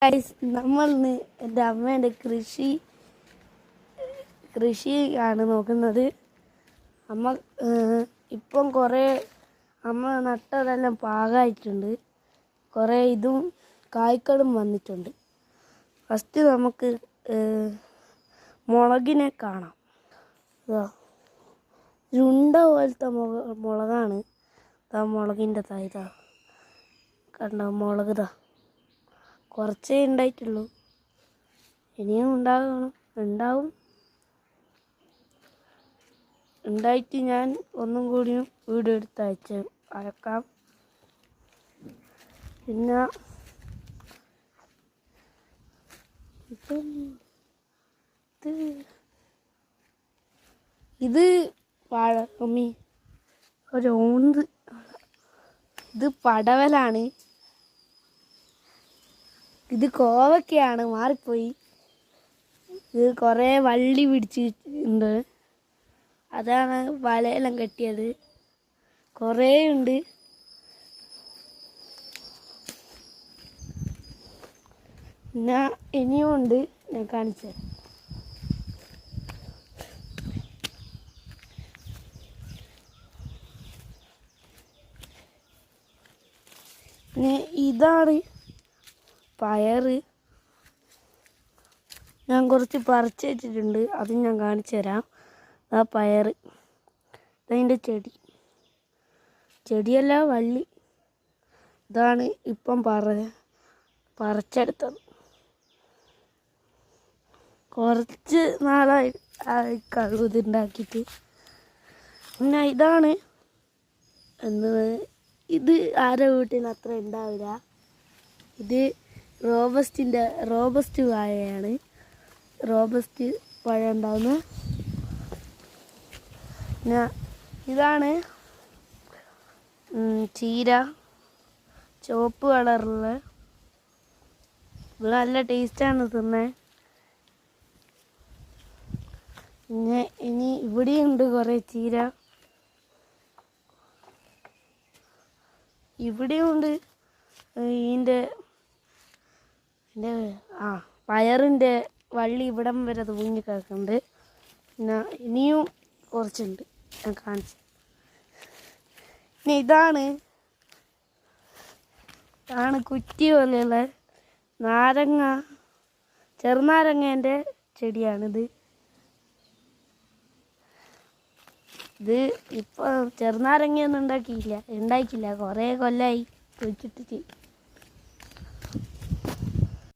നമ്മൾ എൻ്റെ അമ്മേൻ്റെ കൃഷി ആണ് നോക്കുന്നത്. അമ്മ ഇപ്പം കുറേ അമ്മ നട്ടതെല്ലാം പാകമായിട്ടുണ്ട്. കുറേ ഇതും കായ്ക്കളും വന്നിട്ടുണ്ട്. ഫസ്റ്റ് നമുക്ക് മുളകിനെ കാണാം. ഉണ്ട പോലത്തെ മുളകാണ്. മുളകിൻ്റെ തൈ കണ്ടോ, മുളക് കുറച്ചേ ഉണ്ടായിട്ടുള്ളൂ. ഇനിയും ഉണ്ടായിട്ട് ഞാൻ ഒന്നും കൂടിയും വീഡിയോ എടുത്ത് അയക്കാം. പിന്നെ ഇത് ഇത് പടവലാണ്. ഇത് കോവക്കയാണ്, മാറിപ്പോയി. ഇത് കുറേ വള്ളി പിടിച്ചിട്ടുണ്ട്. അതാണ് വലയെല്ലാം കെട്ടിയത്. കുറേ ഉണ്ട്. പിന്നെ ഇനിയും ഉണ്ട്, ഞാൻ കാണിച്ചു തരാം. പിന്നെ ഇതാണ് പയറ്. ഞാൻ കുറച്ച് പറിച്ച് വെച്ചിട്ടുണ്ട്, അത് ഞാൻ കാണിച്ചു തരാം. ആ പയറ്, ഇതതിൻ്റെ ചെടിയല്ല, വള്ളി. ഇതാണ് ഇപ്പം പറിച്ചെടുത്തത്. കുറച്ച് നാളായി കഴിവുണ്ടാക്കിയിട്ട്. പിന്നെ ഇതാണ് ഇത് ആരെ വീട്ടിൽ അത്ര ഉണ്ടാവില്ല. ഇത് റോബസ്റ്റ് വാഴയാണ്. റോബസ്റ്റ് വാഴ ഉണ്ടാവുന്നു. പിന്നെ ഇതാണ് ചീര, ചുവപ്പ് കളറുള്ള. ഇത് നല്ല ടേസ്റ്റാണ് തിന്നാൻ. പിന്നെ ഇനി ഇവിടെയുണ്ട് കുറേ ചീര. ഇവിടെയുണ്ട് ഇതിൻ്റെ പയറിൻ്റെ വള്ളി ഇവിടം വരെ തൂങ്ങി കിടക്കുന്നുണ്ട്. പിന്നെ ഇനിയും കുറച്ചുണ്ട്, ഞാൻ കാണിച്ചു. പിന്നെ ഇതാണ് കുറ്റി പോലെയുള്ള ചെറുനാരങ്ങേൻ്റെ ചെടിയാണിത്. ഇത് ഇപ്പോൾ ചെറുനാരങ്ങയൊന്നും ഉണ്ടാക്കിയില്ല, കുറേ കൊല്ലമായി കുഴിച്ചിട്ട്.